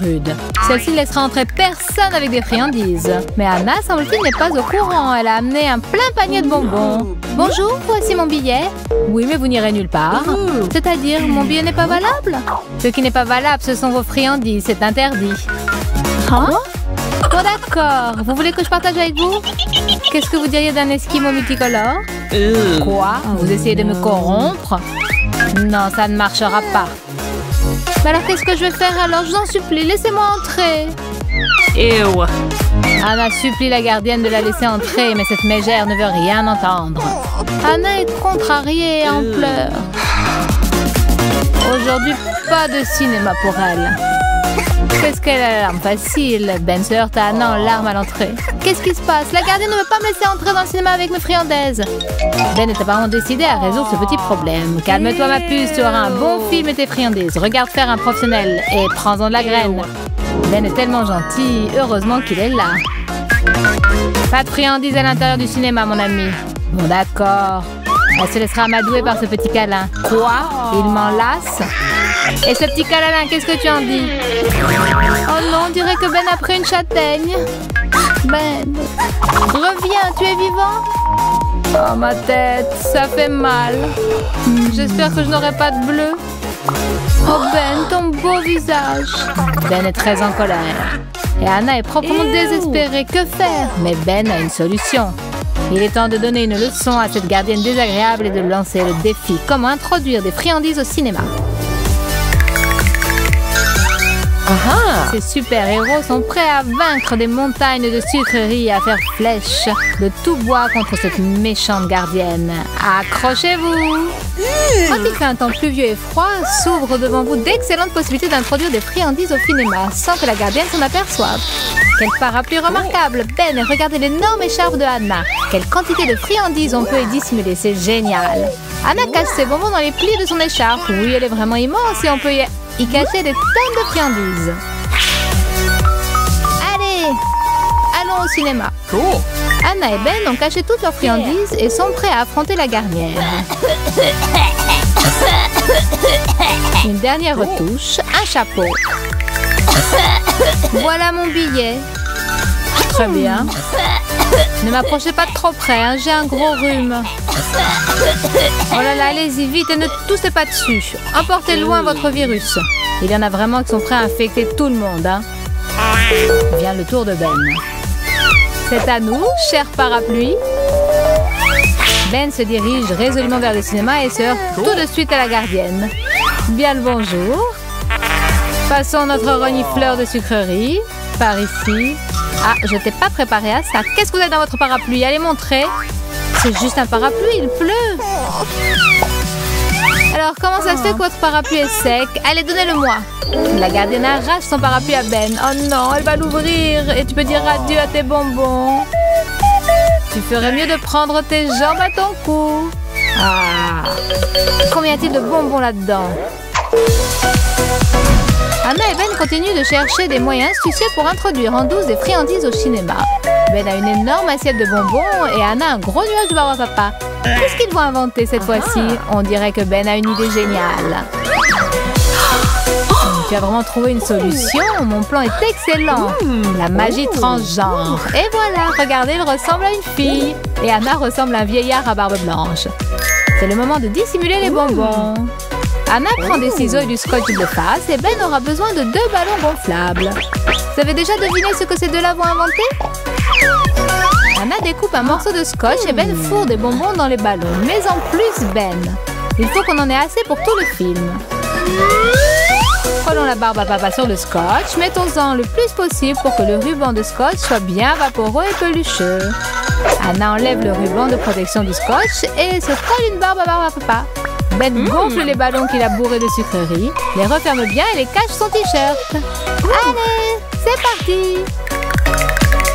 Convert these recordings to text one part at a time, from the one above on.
rude. Celle-ci ne laissera entrer personne avec des friandises. Mais Anna, semble-t-il, n'est pas au courant. Elle a amené un plein panier de bonbons. Bonjour, voici mon billet. Oui, mais vous n'irez nulle part. C'est-à-dire, mon billet n'est pas valable? Ce qui n'est pas valable, ce sont vos friandises. C'est interdit. Hein? Bon, d'accord. Vous voulez que je partage avec vous? Qu'est-ce que vous diriez d'un esquimau multicolore? Quoi? Vous essayez de me corrompre? Non, ça ne marchera pas. Mais alors, qu'est-ce que je vais faire alors? Je vous en supplie, laissez-moi entrer. Ew. Anna supplie la gardienne de la laisser entrer, mais cette mégère ne veut rien entendre. Anna est contrariée et en pleurs. Aujourd'hui, pas de cinéma pour elle. Qu'est-ce qu'elle a l'arme facile? Ben se heurte à Anna en larmes à l'entrée. Qu'est-ce qui se passe? La gardienne ne veut pas me laisser entrer dans le cinéma avec mes friandises. Ben est apparemment décidé à résoudre ce petit problème. Calme-toi ma puce, tu auras un bon film et tes friandises. Regarde faire un professionnel et prends-en de la graine. Ben est tellement gentil, heureusement qu'il est là. Pas de friandises à l'intérieur du cinéma, mon ami. Bon, d'accord. Elle se laissera amadouer par ce petit câlin. Quoi? Il m'enlace? Et ce petit câlin, qu'est-ce que tu en dis? Oh non, on dirait que Ben a pris une châtaigne. Ben, reviens, tu es vivant? Oh, ma tête, ça fait mal. J'espère que je n'aurai pas de bleu. Oh Ben, ton beau visage. Ben est très en colère. Et Anna est proprement désespérée. Que faire? Mais Ben a une solution. Il est temps de donner une leçon à cette gardienne désagréable et de lancer le défi. Comment introduire des friandises au cinéma? Ces super-héros sont prêts à vaincre des montagnes de sucreries et à faire flèche de tout bois contre cette méchante gardienne. Accrochez-vous! Tandis qu'un temps pluvieux et froid s'ouvre devant vous d'excellentes possibilités d'introduire des friandises au cinéma sans que la gardienne s'en aperçoive. Quel parapluie remarquable! Ben, et regardez l'énorme écharpe de Anna. Quelle quantité de friandises on peut y dissimuler, c'est génial! Anna cache ses bonbons dans les plis de son écharpe. Oui, elle est vraiment immense et on peut y cacher des tonnes de friandises. Allez, allons au cinéma. Anna et Ben ont caché toutes leurs friandises et sont prêts à affronter la gardienne. Une dernière retouche, un chapeau. Voilà mon billet. Très bien. Ne m'approchez pas de trop près, hein, j'ai un gros rhume. Oh là là, allez-y vite et ne toussez pas dessus. Emportez loin votre virus. Il y en a vraiment qui sont prêts à infecter tout le monde. Hein. Vient le tour de Ben. C'est à nous, cher parapluie. Ben se dirige résolument vers le cinéma et se heurte tout de suite à la gardienne. Bien le bonjour. Passons notre renifleur de sucreries. Par ici. Ah, je t'ai pas préparé à ça. Qu'est-ce que vous avez dans votre parapluie? Allez montrer. C'est juste un parapluie, il pleut. Alors, comment ça se fait que votre parapluie est sec? Allez, donnez-le-moi. La gardienne arrache son parapluie à Ben. Oh non, elle va l'ouvrir. Et tu peux dire adieu à tes bonbons. Tu ferais mieux de prendre tes jambes à ton cou. Ah. Combien y a-t-il de bonbons là-dedans? Anna et Ben continuent de chercher des moyens astucieux pour introduire en douce des friandises au cinéma. Ben a une énorme assiette de bonbons et Anna un gros nuage de barbe à papa. Qu'est-ce qu'ils vont inventer cette fois-ci? On dirait que Ben a une idée géniale. Tu as vraiment trouvé une solution? Mon plan est excellent. La magie transgenre. Et voilà, regardez, il ressemble à une fille. Et Anna ressemble à un vieillard à barbe blanche. C'est le moment de dissimuler les bonbons. Anna prend des ciseaux et du scotch de face et Ben aura besoin de 2 ballons gonflables. Vous avez déjà deviné ce que ces deux-là vont inventer? Anna découpe un morceau de scotch et Ben fourre des bonbons dans les ballons. Mais en plus, Ben, il faut qu'on en ait assez pour tout le film. Collons la barbe à papa sur le scotch. Mettons-en le plus possible pour que le ruban de scotch soit bien vaporeux et pelucheux. Anna enlève le ruban de protection du scotch et se colle une barbe à papa. Ben gonfle les ballons qu'il a bourrés de sucreries, les referme bien et les cache son t-shirt. Allez, c'est parti!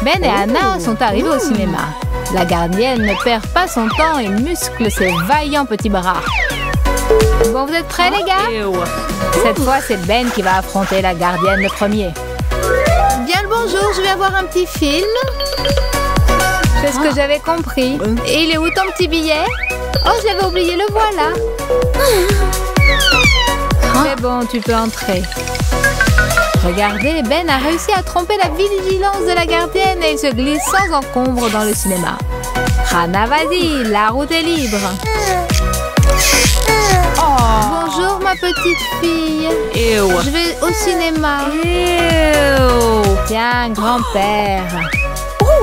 Ben et Anna sont arrivés au cinéma. La gardienne ne perd pas son temps et muscle ses vaillants petits bras. Bon, vous êtes prêts les gars? Cette fois, c'est Ben qui va affronter la gardienne le premier. Bien le bonjour, je viens voir un petit film. C'est ce que j'avais compris. Et il est où ton petit billet? Oh, je l'avais oublié, le voilà. C'est bon, tu peux entrer. Regardez, Ben a réussi à tromper la vigilance de la gardienne et il se glisse sans encombre dans le cinéma. Hannah, vas-y, la route est libre. Bonjour ma petite fille. Je vais au cinéma. Tiens, grand-père.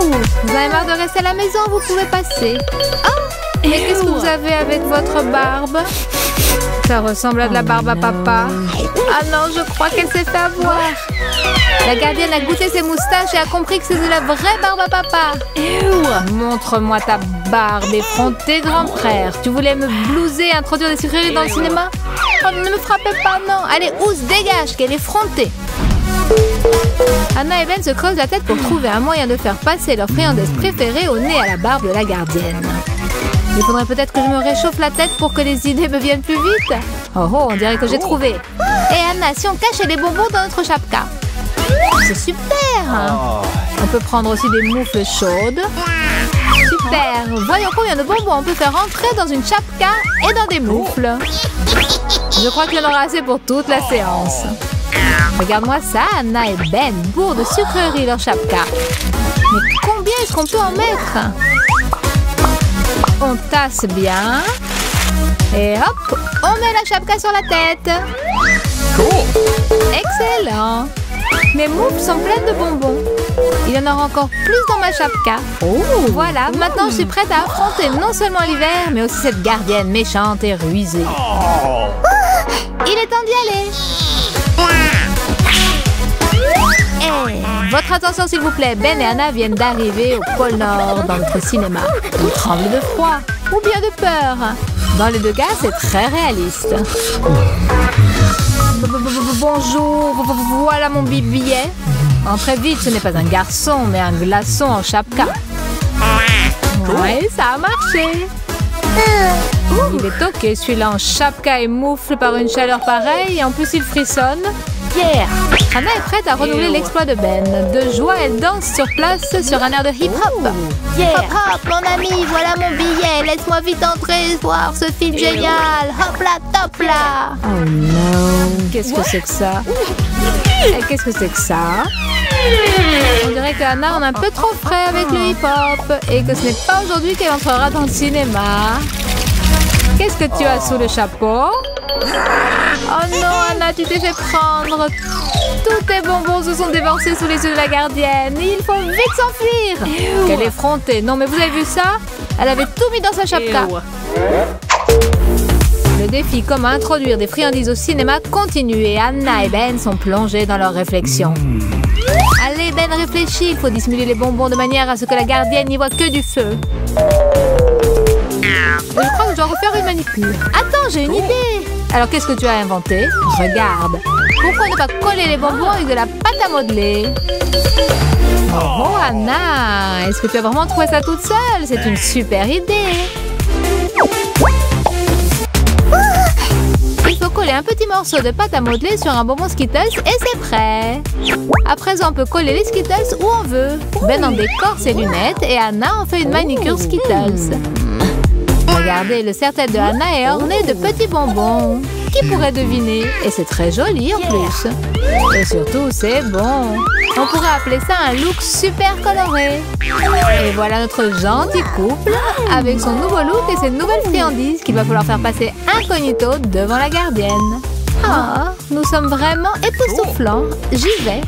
Vous avez marre de rester à la maison, vous pouvez passer. Mais qu'est-ce que vous avez avec votre barbe? Ça ressemble à de la barbe à papa. Ah non, je crois qu'elle s'est fait avoir. La gardienne a goûté ses moustaches et a compris que c'est de la vraie barbe à papa. Montre-moi ta barbe effrontée, grand frère. Tu voulais me blouser et introduire des sucreries dans le cinéma? Oh, ne me frappez pas, non. Allez, Ous, dégage, qu'elle est effrontée. Hannah et Ben se creusent la tête pour trouver un moyen de faire passer leur friandise préférée au nez à la barbe de la gardienne. Il faudrait peut-être que je me réchauffe la tête pour que les idées me viennent plus vite. Oh, on dirait que j'ai trouvé. Et Hannah, si on cachait les bonbons dans notre chapka? C'est super. On peut prendre aussi des moufles chaudes. Super. Voyons combien de bonbons on peut faire entrer dans une chapka et dans des moufles. Je crois qu'il y en aura assez pour toute la séance. Regarde-moi ça, Hannah et Ben bourrent de sucreries leur chapka. Mais combien est-ce qu'on peut en mettre? On tasse bien. Et hop, on met la chapka sur la tête. Excellent. Mes moufles sont pleines de bonbons. Il y en aura encore plus dans ma chapka. Voilà, maintenant je suis prête à affronter non seulement l'hiver, mais aussi cette gardienne méchante et rusée. Il est temps d'y aller. Votre attention s'il vous plaît, Ben et Hannah viennent d'arriver au pôle Nord dans notre cinéma. Ils tremblent de froid ou bien de peur. Dans les deux cas, c'est très réaliste. Bonjour, voilà mon billet. Entrez vite, ce n'est pas un garçon, mais un glaçon en chapka. Oui, ça a marché. Il est ok, celui-là en chapka et moufle par une chaleur pareille, et en plus il frissonne. Hannah est prête à renouveler l'exploit de Ben. De joie, elle danse sur place sur un air de hip-hop. Hop hop, mon ami, voilà mon billet. Laisse-moi vite entrer voir ce film génial. Hop là, top là. Oh non. Qu'est-ce que c'est que ça? Qu'est-ce que c'est que ça? On dirait que Hannah en a un peu trop frais avec le hip-hop. Et que ce n'est pas aujourd'hui qu'elle entrera dans le cinéma. Qu'est-ce que tu as sous le chapeau? Oh non, Hannah, tu t'es fait prendre. Tous tes bonbons se sont déversés sous les yeux de la gardienne. Il faut vite s'enfuir. Quelle effrontée. Non, mais vous avez vu ça? Elle avait tout mis dans sa chapka. Le défi comment introduire des friandises au cinéma continue et Hannah et Ben sont plongés dans leurs réflexions. Allez, Ben, réfléchis. Il faut dissimuler les bonbons de manière à ce que la gardienne n'y voit que du feu. Je crois que je dois refaire une manicure. Attends, j'ai une idée. Alors, qu'est-ce que tu as inventé? Regarde. Pourquoi ne pas coller les bonbons avec de la pâte à modeler? Oh, Hannah, est-ce que tu as vraiment trouvé ça toute seule? C'est une super idée. Il faut coller un petit morceau de pâte à modeler sur un bonbon Skittles et c'est prêt. À présent, on peut coller les Skittles où on veut. Ben en décore ses lunettes et Hannah en fait une manicure Skittles. Regardez, le serre-tête de Hannah est orné de petits bonbons. Qui pourrait deviner? Et c'est très joli en plus. Et surtout, c'est bon. On pourrait appeler ça un look super coloré. Et voilà notre gentil couple avec son nouveau look et ses nouvelles friandises qu'il va falloir faire passer incognito devant la gardienne. Ah, nous sommes vraiment époustouflants. J'y vais.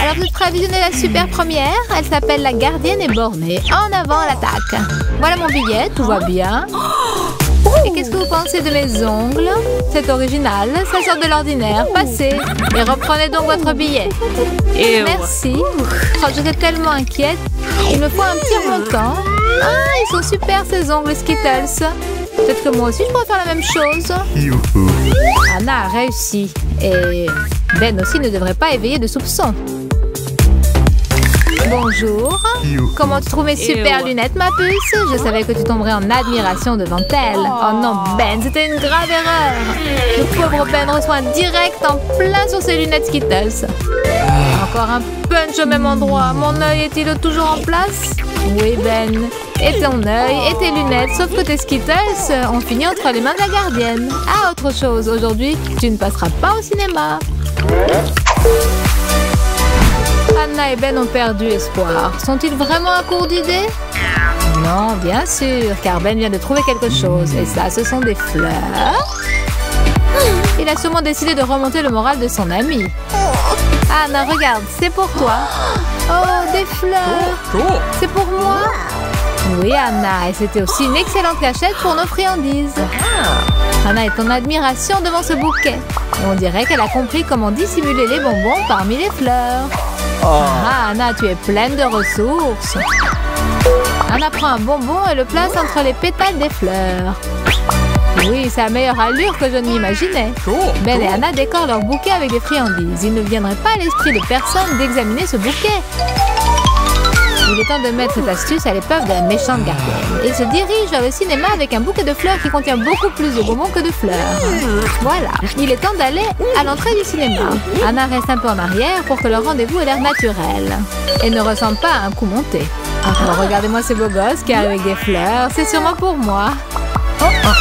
Alors, vous êtes prêts à visionner la super première? Elle s'appelle La gardienne est bornée. En avant, l'attaque. Voilà mon billet, tout va bien. Et qu'est-ce que vous pensez de mes ongles? C'est original, ça sort de l'ordinaire. Passez et reprenez donc votre billet. Merci. Oh, j'étais tellement inquiète. Il me faut un petit remontant. Ah, ils sont super ces ongles Skittles. Peut-être que moi aussi je pourrais faire la même chose. Hannah a réussi. Et Ben aussi ne devrait pas éveiller de soupçons. Bonjour. Comment tu trouves mes super lunettes, ma puce? Je savais que tu tomberais en admiration devant elles. Oh non, Ben, c'était une grave erreur. Le pauvre Ben reçoit un direct en plein sur ses lunettes Skittles. Encore un punch au même endroit. Mon œil est-il toujours en place? Oui, Ben. Et ton œil et tes lunettes, sauf que tes Skittles ont fini entre les mains de la gardienne. Ah, autre chose, aujourd'hui, tu ne passeras pas au cinéma. Anna et Ben ont perdu espoir. Sont-ils vraiment à court d'idées? Non, bien sûr, car Ben vient de trouver quelque chose. Et ça, ce sont des fleurs. Il a sûrement décidé de remonter le moral de son ami. Anna, regarde, c'est pour toi. Oh, des fleurs. C'est pour moi? Oui, Anna, et c'était aussi une excellente cachette pour nos friandises. Anna est en admiration devant ce bouquet. Et on dirait qu'elle a compris comment dissimuler les bonbons parmi les fleurs. Ah, Anna, tu es pleine de ressources. Anna prend un bonbon et le place entre les pétales des fleurs. Oui, c'est la meilleure allure que je ne m'imaginais. Ben et Anna décorent leur bouquet avec des friandises. Il ne viendrait pas à l'esprit de personne d'examiner ce bouquet. Il est temps de mettre cette astuce à l'épreuve de la méchante gardienne. Il se dirige vers le cinéma avec un bouquet de fleurs qui contient beaucoup plus de bonbons que de fleurs. Voilà, il est temps d'aller à l'entrée du cinéma. Anna reste un peu en arrière pour que le rendez-vous ait l'air naturel et ne ressemble pas à un coup monté. Alors regardez-moi ce beau gosse qui arrive avec des fleurs, c'est sûrement pour moi.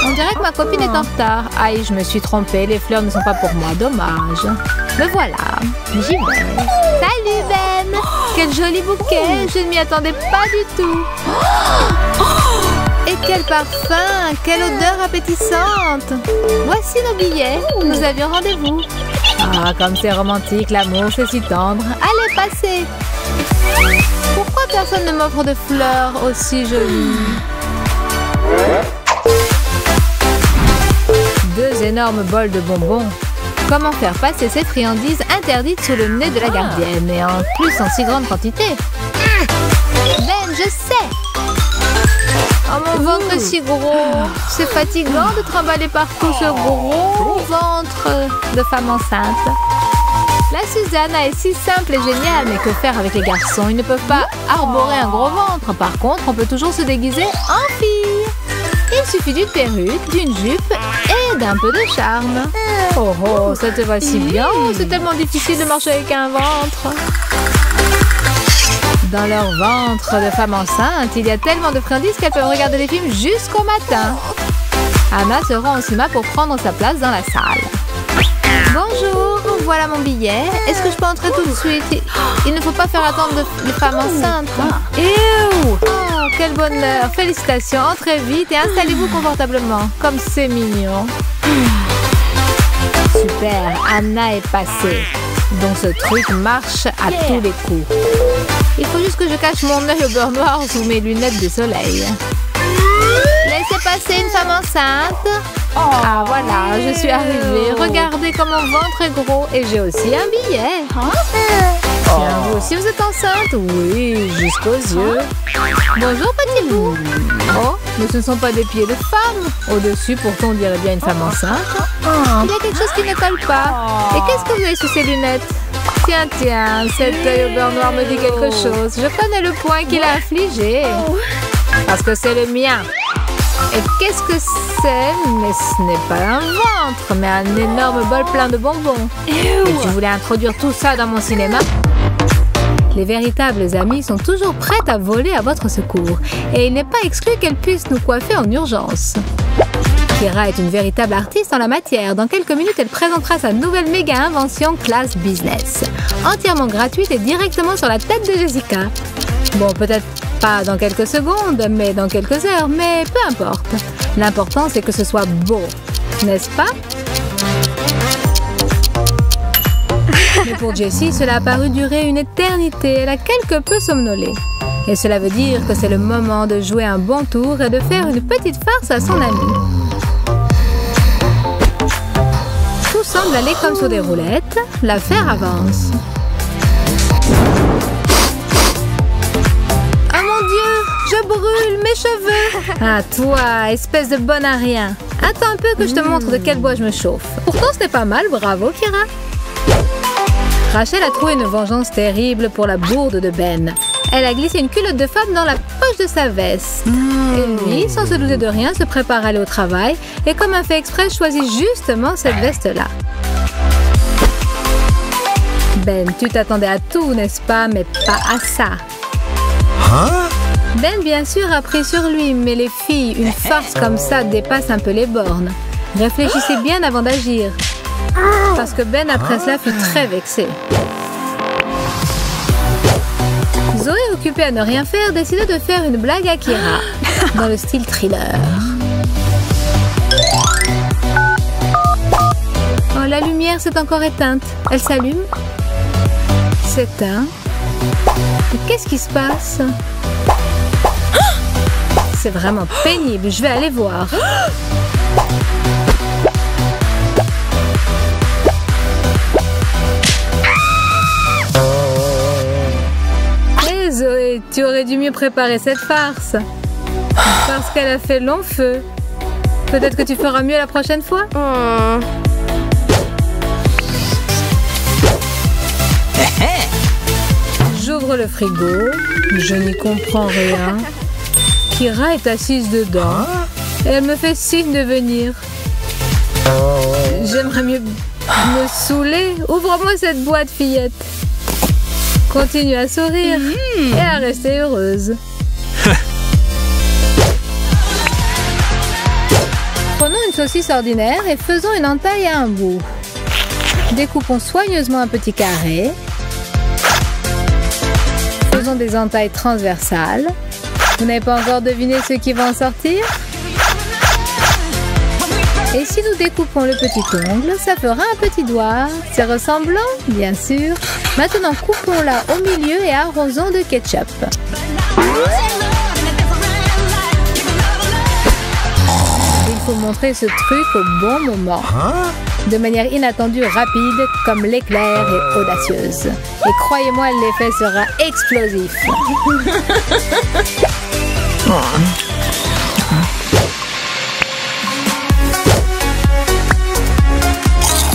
On dirait que ma copine est en retard. Aïe, je me suis trompée, les fleurs ne sont pas pour moi, dommage. Me voilà, j'y vais. Salut Ben! Quel joli bouquet, je ne m'y attendais pas du tout. Et quel parfum, quelle odeur appétissante. Voici nos billets, nous avions rendez-vous. Ah, comme c'est romantique, l'amour, c'est si tendre. Allez, passez. Pourquoi personne ne m'offre de fleurs aussi jolies? Deux énormes bols de bonbons. Comment faire passer ces friandises interdites sous le nez de la gardienne, et en plus en si grande quantité? Ben, je sais! Oh, mon ventre est si gros! C'est fatigant de trimballer partout ce gros ventre de femme enceinte. La Susanna est si simple et géniale, mais que faire avec les garçons? Ils ne peuvent pas arborer un gros ventre. Par contre, on peut toujours se déguiser en fille. Il suffit d'une perruque, d'une jupe et d'un peu de charme. Oh oh, ça te va si bien. C'est tellement difficile de marcher avec un ventre. Dans leur ventre de femme enceinte, il y a tellement de friandises qu'elles peuvent regarder les films jusqu'au matin. Anna se rend au cinéma pour prendre sa place dans la salle. Bonjour, voilà mon billet. Est-ce que je peux entrer tout de suite? Il ne faut pas faire attendre les femmes enceintes. Oh, quel bonheur. Félicitations, entrez vite et installez-vous confortablement. Comme c'est mignon. Super, Anna est passée. Donc ce truc marche à tous les coups. Il faut juste que je cache mon œil au beurre noir sous mes lunettes de soleil. Laissez passer une femme enceinte. Ah voilà, je suis arrivée. Regardez comme mon ventre est gros. Et j'ai aussi un billet. Tiens, vous aussi vous êtes enceinte? Oui, jusqu'aux yeux. Bonjour petit bout. Oh, mais ce ne sont pas des pieds de femme. Au-dessus, pourtant on dirait bien une femme enceinte. Il y a quelque chose qui ne colle pas. Et qu'est-ce que vous avez sous ces lunettes? Tiens, cet œil au beurre noir me dit quelque chose. Je connais le point qu'il a infligé. Parce que c'est le mien. Et qu'est-ce que c'est? Mais ce n'est pas un ventre, mais un énorme bol plein de bonbons. Et tu voulais introduire tout ça dans mon cinéma? Les véritables amies sont toujours prêtes à voler à votre secours. Et il n'est pas exclu qu'elles puissent nous coiffer en urgence. Kira est une véritable artiste en la matière. Dans quelques minutes, elle présentera sa nouvelle méga invention Class Business. Entièrement gratuite et directement sur la tête de Jessica. Bon, peut-être pas dans quelques secondes, mais dans quelques heures. Mais peu importe. L'important, c'est que ce soit beau. N'est-ce pas? Mais pour Jessie, cela a paru durer une éternité. Elle a quelque peu somnolé. Et cela veut dire que c'est le moment de jouer un bon tour et de faire une petite farce à son ami. Tout semble aller comme sur des roulettes. L'affaire avance. Oh mon Dieu, je brûle mes cheveux. Ah toi, espèce de bonne à rien. Attends un peu que je te montre de quel bois je me chauffe. Pourtant ce n'est pas mal, bravo Kira. Rachel a trouvé une vengeance terrible pour la bourde de Ben. Elle a glissé une culotte de femme dans la poche de sa veste. Et lui, sans se douter de rien, se prépare à aller au travail et comme un fait exprès, choisit justement cette veste-là. Ben, tu t'attendais à tout, n'est-ce pas? Mais pas à ça. Ben, bien sûr, a pris sur lui, mais les filles, une farce comme ça dépasse un peu les bornes. Réfléchissez bien avant d'agir. Parce que Ben, après cela, fut très vexé. Zoé, occupée à ne rien faire, décida de faire une blague à Kira, dans le style thriller. Oh, la lumière s'est encore éteinte. Elle s'allume. S'éteint. Mais qu'est-ce qui se passe? C'est vraiment pénible. Je vais aller voir. Hé Zoé, tu aurais dû mieux préparer cette farce. Parce qu'elle a fait long feu. Peut-être que tu feras mieux la prochaine fois. J'ouvre le frigo. Je n'y comprends rien. Kira est assise dedans. Et elle me fait signe de venir. J'aimerais mieux me saouler. Ouvre-moi cette boîte, fillette. Continue à sourire et à rester heureuse. Prenons une saucisse ordinaire et faisons une entaille à un bout. Découpons soigneusement un petit carré. Faisons des entailles transversales. Vous n'avez pas encore deviné ce qui va en sortir? Et si nous découpons le petit ongle, ça fera un petit doigt. C'est ressemblant, bien sûr. Maintenant, coupons-la au milieu et arrosons de ketchup. Il faut montrer ce truc au bon moment. De manière inattendue, rapide, comme l'éclair et audacieuse. Et croyez-moi, l'effet sera explosif.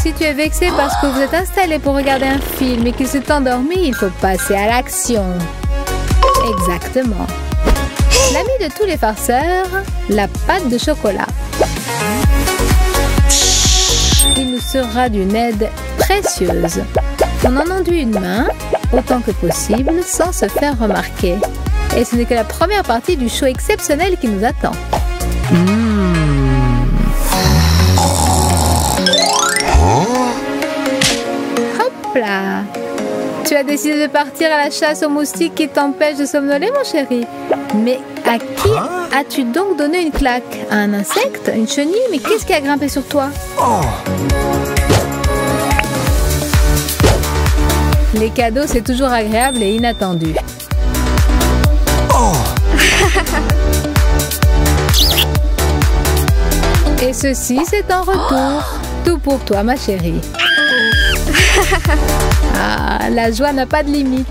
Si tu es vexé parce que vous êtes installé pour regarder un film et qu'il s'est endormi, il faut passer à l'action. Exactement. L'ami de tous les farceurs, la pâte de chocolat. Il nous sera d'une aide précieuse. On en enduit une main, autant que possible, sans se faire remarquer. Et ce n'est que la première partie du show exceptionnel qui nous attend. Hop là! Tu as décidé de partir à la chasse aux moustiques qui t'empêchent de somnoler, mon chéri. Mais à qui as-tu donc donné une claque? À un insecte? Une chenille? Mais qu'est-ce qui a grimpé sur toi? Les cadeaux, c'est toujours agréable et inattendu. Et ceci, c'est en retour. Tout pour toi, ma chérie. Ah, la joie n'a pas de limite.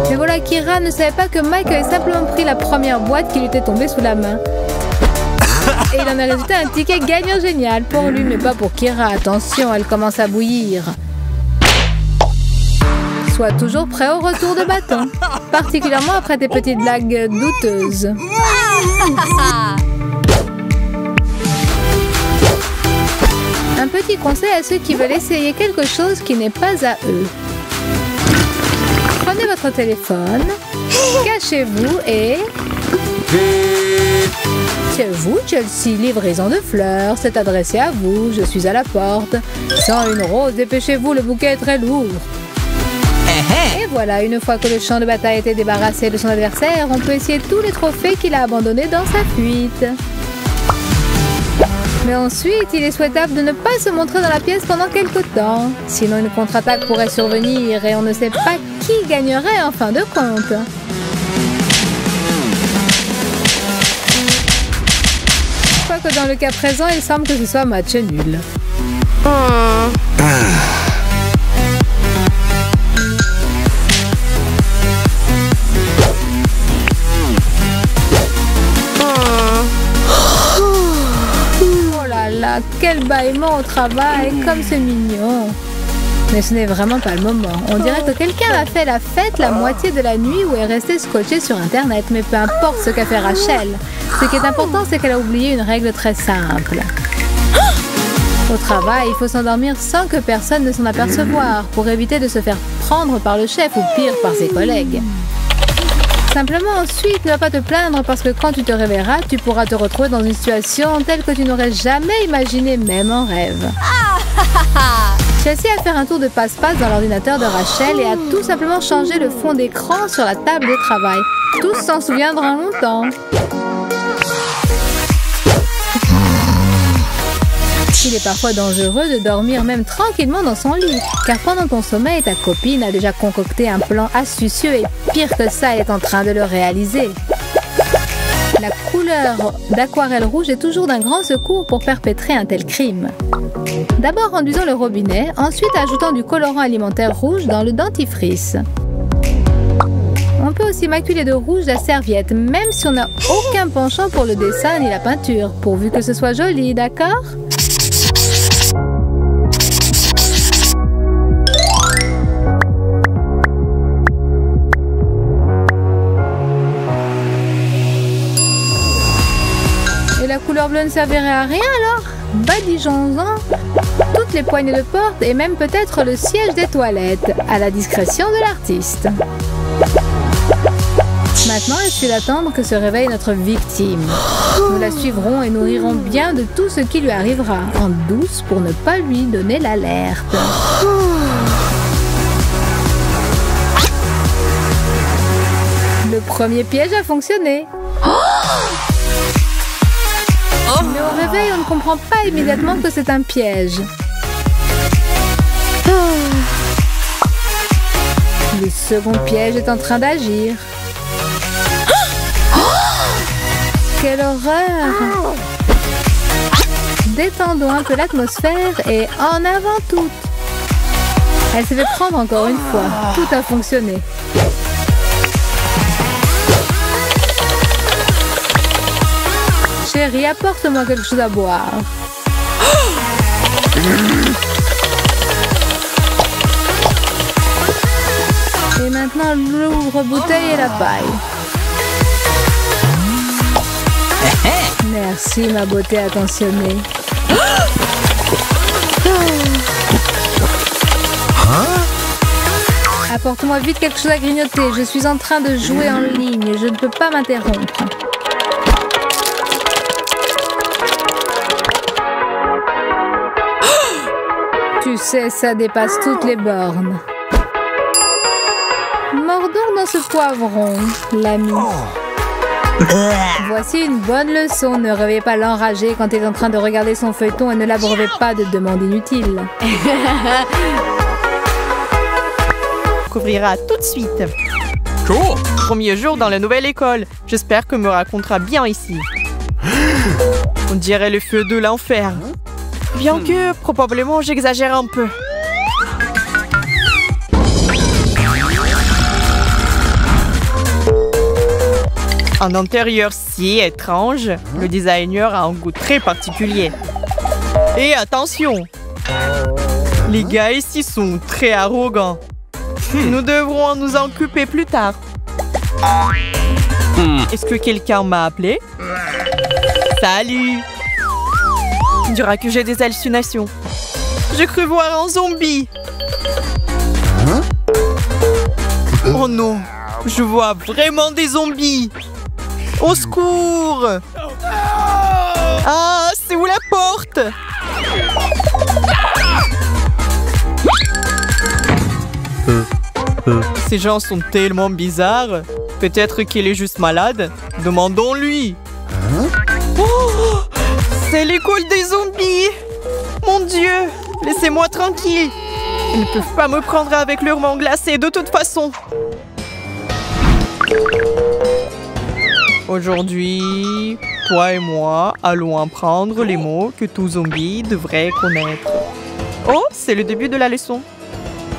Mais voilà, Kira ne savait pas que Mike avait simplement pris la première boîte qui lui était tombée sous la main. Et il en a résulté un ticket gagnant génial pour lui, mais pas pour Kira. Attention, elle commence à bouillir. Sois toujours prêt au retour de bâton, particulièrement après tes petites blagues douteuses. Un petit conseil à ceux qui veulent essayer quelque chose qui n'est pas à eux. Prenez votre téléphone, cachez-vous et... C'est vous, Chelsea, livraison de fleurs, c'est adressé à vous, je suis à la porte. Sans une rose, dépêchez-vous, le bouquet est très lourd. Et voilà, une fois que le champ de bataille a été débarrassé de son adversaire, on peut essayer tous les trophées qu'il a abandonnés dans sa fuite. Mais ensuite, il est souhaitable de ne pas se montrer dans la pièce pendant quelque temps. Sinon, une contre-attaque pourrait survenir et on ne sait pas qui gagnerait en fin de compte. Quoique dans le cas présent, il semble que ce soit match nul. Quel bâillement au travail, comme c'est mignon. Mais ce n'est vraiment pas le moment. On dirait que quelqu'un a fait la fête la moitié de la nuit ou est resté scotché sur Internet. Mais peu importe ce qu'a fait Rachel. Ce qui est important, c'est qu'elle a oublié une règle très simple. Au travail, il faut s'endormir sans que personne ne s'en aperçoive pour éviter de se faire prendre par le chef ou pire par ses collègues. Simplement ensuite, ne va pas te plaindre parce que quand tu te réveilleras, tu pourras te retrouver dans une situation telle que tu n'aurais jamais imaginé même en rêve. Chelsea a fait un tour de passe-passe dans l'ordinateur de Rachel et a tout simplement changé le fond d'écran sur la table de travail. Tous s'en souviendront longtemps. Il est parfois dangereux de dormir même tranquillement dans son lit, car pendant ton sommeil, ta copine a déjà concocté un plan astucieux et pire que ça, elle est en train de le réaliser. La couleur d'aquarelle rouge est toujours d'un grand secours pour perpétrer un tel crime. D'abord enduisons le robinet, ensuite ajoutons du colorant alimentaire rouge dans le dentifrice. On peut aussi maculer de rouge la serviette, même si on n'a aucun penchant pour le dessin ni la peinture, pourvu que ce soit joli, d'accord ? Et la couleur bleue ne servirait à rien alors ? Badigeons-en toutes les poignées de porte et même peut-être le siège des toilettes, à la discrétion de l'artiste. Maintenant, il suffit d'attendre que se réveille notre victime. Nous la suivrons et nous rirons bien de tout ce qui lui arrivera, en douce pour ne pas lui donner l'alerte. Le premier piège a fonctionné. Mais au réveil, on ne comprend pas immédiatement que c'est un piège. Le second piège est en train d'agir. Quelle horreur! Détendons un peu l'atmosphère et en avant toutes. Elle s'est fait prendre encore une fois. Tout a fonctionné. Chérie, apporte-moi quelque chose à boire. Et maintenant, l'ouvre-bouteille et la paille. Merci, ma beauté attentionnée. Apporte-moi vite quelque chose à grignoter. Je suis en train de jouer en ligne. Je ne peux pas m'interrompre. Tu sais, ça dépasse toutes les bornes. Mordons dans ce poivron, l'ami. Voici une bonne leçon. Ne réveillez pas l'enragé quand il est en train de regarder son feuilleton et ne l'abreuvez pas de demandes inutiles. Découvrira tout de suite. Cool. Premier jour dans la nouvelle école. J'espère que me racontera bien ici. On dirait le feu de l'enfer. Bien que, probablement, j'exagère un peu. Un intérieur si étrange, le designer a un goût très particulier. Et attention, les gars ici sont très arrogants. Nous devrons nous en occuper plus tard. Est-ce que quelqu'un m'a appelé? Salut! On dira que j'ai des hallucinations. J'ai cru voir un zombie. Oh non, je vois vraiment des zombies. Au secours! Ah, c'est où la porte? Ces gens sont tellement bizarres. Peut-être qu'il est juste malade. Demandons-lui. Oh, c'est l'école des zombies! Mon Dieu! Laissez-moi tranquille! Ils ne peuvent pas me prendre avec leurs mains glacées de toute façon. Aujourd'hui, toi et moi allons apprendre les mots que tout zombie devrait connaître. Oh, c'est le début de la leçon.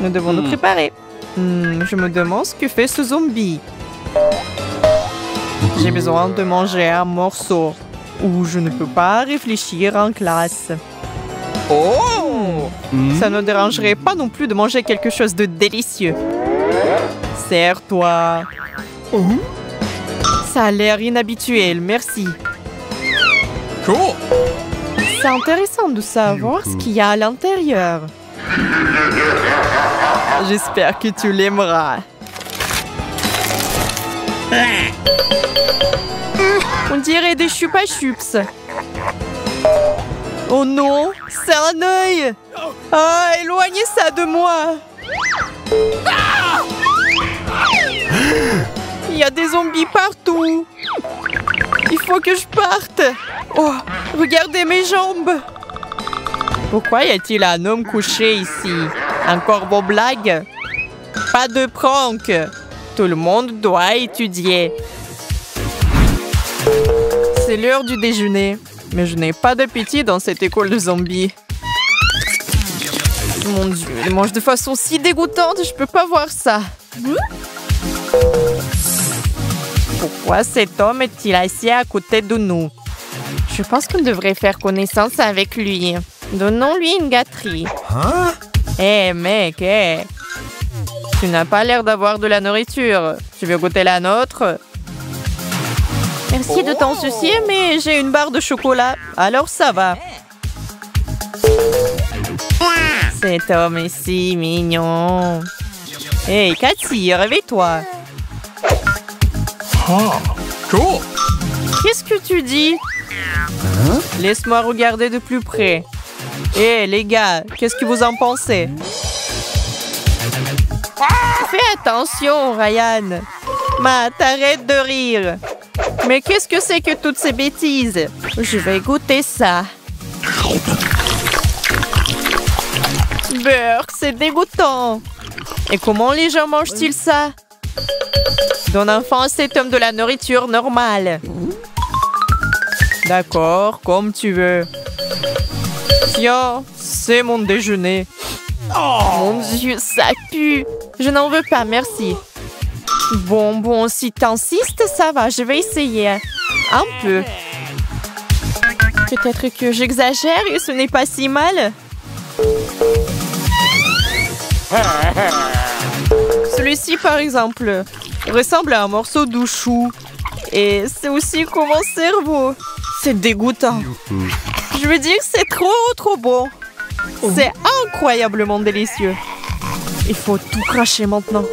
Nous devons nous préparer. Je me demande ce que fait ce zombie. J'ai besoin de manger un morceau ou je ne peux pas réfléchir en classe. Oh! Ça ne dérangerait pas non plus de manger quelque chose de délicieux. Serre-toi. Ça a l'air inhabituel, merci. Cool. C'est intéressant de savoir ce qu'il y a à l'intérieur. J'espère que tu l'aimeras. On dirait des chupa chups. Oh non, c'est un œil. Ah, éloignez ça de moi. Il y a des zombies partout. Il faut que je parte. Oh, regardez mes jambes. Pourquoi y a-t-il un homme couché ici? Encore vos blagues? Pas de prank. Tout le monde doit étudier. C'est l'heure du déjeuner. Mais je n'ai pas d'appétit dans cette école de zombies. Mon Dieu, ils mangent de façon si dégoûtante, je peux pas voir ça. Pourquoi cet homme est-il assis à côté de nous? Je pense qu'on devrait faire connaissance avec lui. Donnons-lui une gâterie. Hé, mec, hé. Tu n'as pas l'air d'avoir de la nourriture. Tu veux goûter la nôtre? Merci de t'en soucier, mais j'ai une barre de chocolat. Alors ça va. Cet homme est si mignon. Hé, Cathy, réveille-toi. Cool. Qu'est-ce que tu dis? Laisse-moi regarder de plus près. Hé, les gars, qu'est-ce que vous en pensez? Fais attention, Ryan. Matt, arrête de rire. Mais qu'est-ce que c'est que toutes ces bêtises? Je vais goûter ça. Burk, c'est dégoûtant. Et comment les gens mangent-ils ça? Donne enfin à cet homme de la nourriture normale. D'accord, comme tu veux. Tiens, c'est mon déjeuner. Oh, mon Dieu, ça pue. Je n'en veux pas, merci. Bon, si t'insistes, ça va, je vais essayer. Un peu. Peut-être que j'exagère et ce n'est pas si mal. Celui-ci, par exemple, ressemble à un morceau de chou. Et c'est aussi comme mon cerveau. C'est dégoûtant. Je veux dire, c'est trop bon. C'est incroyablement délicieux. Il faut tout cracher maintenant.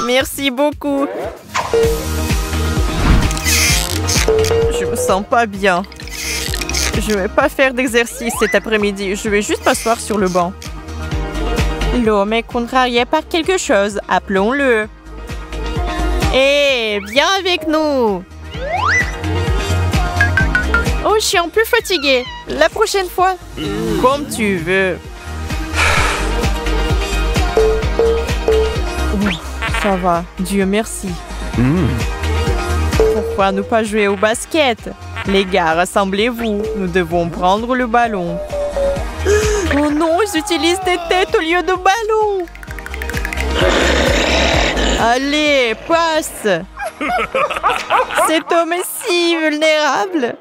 Merci beaucoup. Je me sens pas bien. Je vais pas faire d'exercice cet après-midi. Je vais juste m'asseoir sur le banc. L'homme est contrarié par quelque chose. Appelons-le. Hé, viens avec nous. Oh, je suis un peu fatiguée. La prochaine fois. Comme tu veux. Ça va, Dieu merci. Pourquoi ne pas jouer au basket? Les gars, rassemblez-vous. Nous devons prendre le ballon. Oh non, j'utilise des têtes au lieu de ballon. Allez, passe. Cet homme est si vulnérable.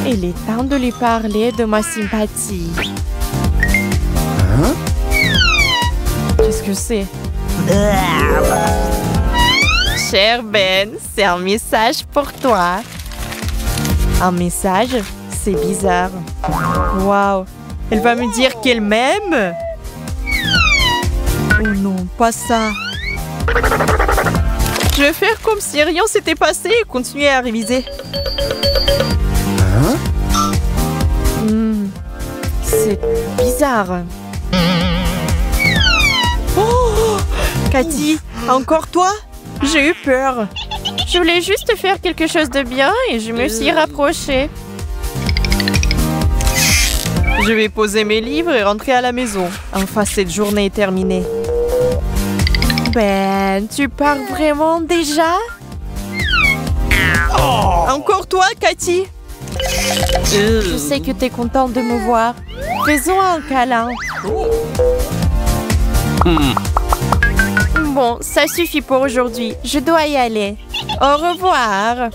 Il est temps de lui parler de ma sympathie. Qu'est-ce que c'est? Cher Ben, c'est un message pour toi. Un message? C'est bizarre. Waouh! Elle va me dire qu'elle m'aime? Oh non, pas ça. Je vais faire comme si rien s'était passé et continuer à réviser. C'est bizarre. Oh! Cathy, encore toi? J'ai eu peur. Je voulais juste faire quelque chose de bien et je me suis rapprochée. Je vais poser mes livres et rentrer à la maison. Enfin, cette journée est terminée. Ben, tu pars vraiment déjà? Encore toi, Cathy? Je sais que t'es contente de me voir. Faisons un câlin. Bon, ça suffit pour aujourd'hui. Je dois y aller. Au revoir.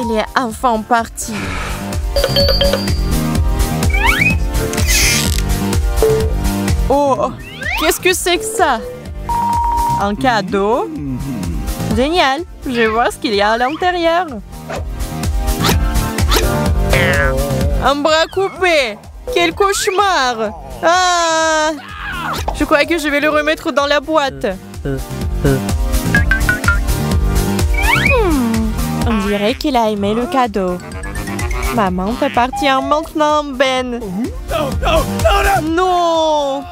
Il est enfin parti. Oh, qu'est-ce que c'est que ça? Un cadeau? Génial. Je vais voir ce qu'il y a à l'intérieur. Un bras coupé. Quel cauchemar. Ah! Je crois que je vais le remettre dans la boîte. On dirait qu'il a aimé le cadeau. Maman t'appartient maintenant, Ben. Non!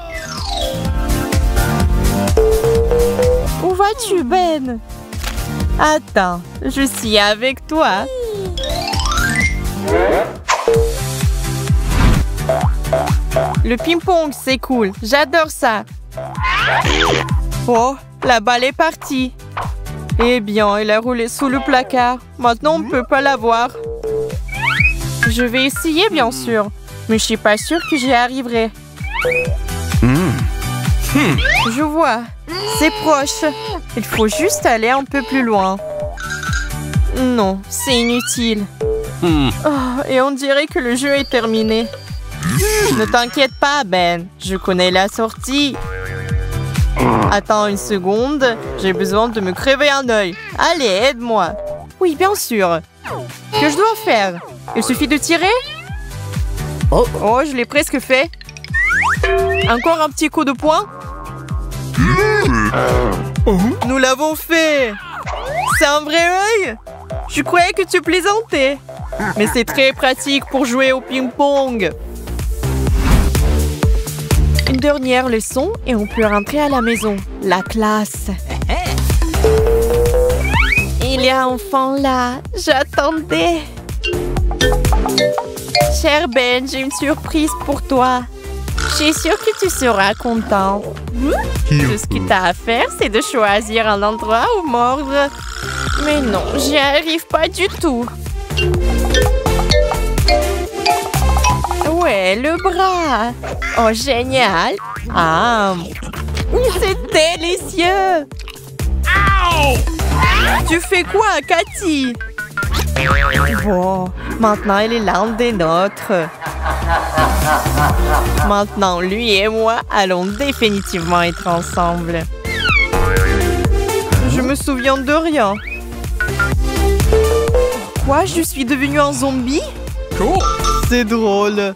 Où vas-tu, Ben? Attends, je suis avec toi. Le ping-pong, c'est cool. J'adore ça. Oh, la balle est partie. Eh bien, elle a roulé sous le placard. Maintenant, on ne peut pas la voir. Je vais essayer, bien sûr. Mais je suis pas sûre que j'y arriverai. Je vois. C'est proche. Il faut juste aller un peu plus loin. Non, c'est inutile. Oh, et on dirait que le jeu est terminé. Ne t'inquiète pas, Ben. Je connais la sortie. Attends une seconde. J'ai besoin de me crever un œil. Allez, aide-moi. Oui, bien sûr. Que je dois faire? Il suffit de tirer? Oh, je l'ai presque fait. Encore un petit coup de poing? Nous l'avons fait. C'est un vrai œil? Je croyais que tu plaisantais. Mais c'est très pratique pour jouer au ping-pong. Une dernière leçon et on peut rentrer à la maison. La classe. Il y a enfin là. J'attendais. Cher Ben, j'ai une surprise pour toi. Je suis sûre que tu seras content. Tout ce que tu as à faire, c'est de choisir un endroit où mordre. Mais non, j'y arrive pas du tout. Ouais, le bras. Oh, génial. Ah, c'est délicieux. Tu fais quoi, Cathy? Bon, maintenant il est l'un des nôtres. Maintenant, lui et moi allons définitivement être ensemble. Je me souviens de rien. Quoi? Je suis devenue un zombie? Cool. C'est drôle.